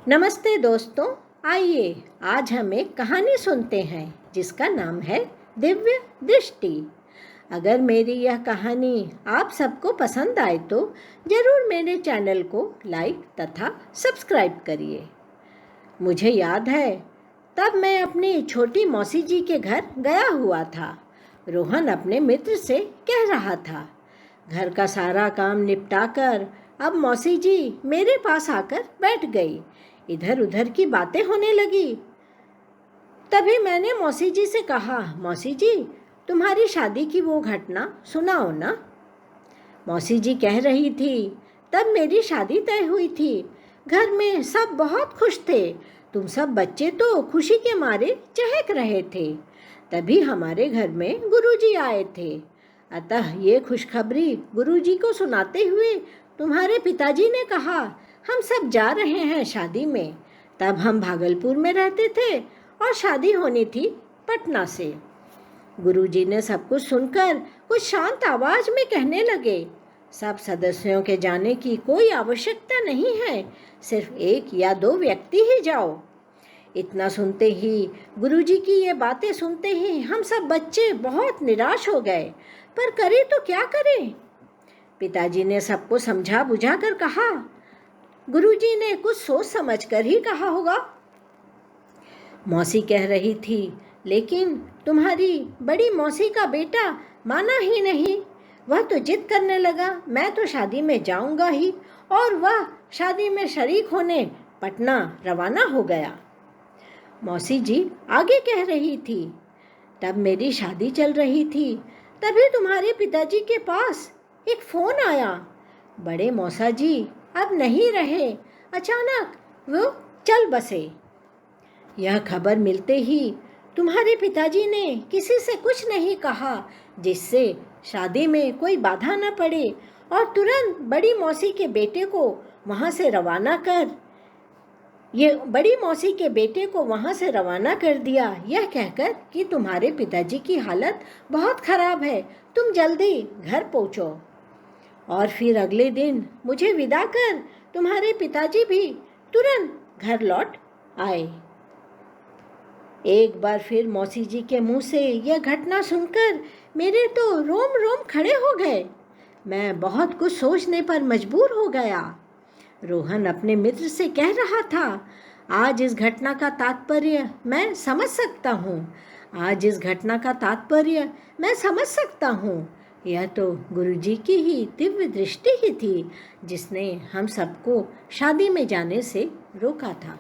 नमस्ते दोस्तों, आइए आज हम एक कहानी सुनते हैं जिसका नाम है दिव्य दृष्टि। अगर मेरी यह कहानी आप सबको पसंद आए तो ज़रूर मेरे चैनल को लाइक तथा सब्सक्राइब करिए। मुझे याद है तब मैं अपनी छोटी मौसी जी के घर गया हुआ था। रोहन अपने मित्र से कह रहा था, घर का सारा काम निपटाकर अब मौसी जी मेरे पास आकर बैठ गई। इधर उधर की बातें होने लगी। तभी मैंने मौसी जी से कहा, मौसी जी तुम्हारी शादी की वो घटना सुनाओ ना। मौसी जी कह रही थी, तब मेरी शादी तय हुई थी। घर में सब बहुत खुश थे। तुम सब बच्चे तो खुशी के मारे चहक रहे थे। तभी हमारे घर में गुरुजी आए थे। अतः ये खुशखबरी गुरुजी को सुनाते हुए तुम्हारे पिताजी ने कहा, हम सब जा रहे हैं शादी में। तब हम भागलपुर में रहते थे और शादी होनी थी पटना से। गुरुजी ने सब कुछ सुनकर कुछ शांत आवाज में कहने लगे, सब सदस्यों के जाने की कोई आवश्यकता नहीं है, सिर्फ एक या दो व्यक्ति ही जाओ। इतना सुनते ही, गुरुजी की ये बातें सुनते ही हम सब बच्चे बहुत निराश हो गए। पर करें तो क्या करें? पिताजी ने सबको समझा बुझा कर कहा, गुरुजी ने कुछ सोच समझ कर ही कहा होगा। मौसी कह रही थी, लेकिन तुम्हारी बड़ी मौसी का बेटा माना ही नहीं। वह तो जिद करने लगा, मैं तो शादी में जाऊंगा ही, और वह शादी में शरीक होने पटना रवाना हो गया। मौसी जी आगे कह रही थी, तब मेरी शादी चल रही थी। तभी तुम्हारे पिताजी के पास एक फोन आया। बड़े मौसा जी अब नहीं रहे। अचानक वो चल बसे। यह खबर मिलते ही तुम्हारे पिताजी ने किसी से कुछ नहीं कहा, जिससे शादी में कोई बाधा न पड़े, और तुरंत बड़ी मौसी के बेटे को वहाँ से रवाना कर दिया, यह कहकर कि तुम्हारे पिताजी की हालत बहुत खराब है, तुम जल्दी घर पहुँचो। और फिर अगले दिन मुझे विदा कर तुम्हारे पिताजी भी तुरंत घर लौट आए। एक बार फिर मौसी जी के मुंह से यह घटना सुनकर मेरे तो रोम रोम खड़े हो गए। मैं बहुत कुछ सोचने पर मजबूर हो गया। रोहन अपने मित्र से कह रहा था, आज इस घटना का तात्पर्य मैं समझ सकता हूँ। यह तो गुरुजी की ही दिव्य दृष्टि ही थी, जिसने हम सबको शादी में जाने से रोका था।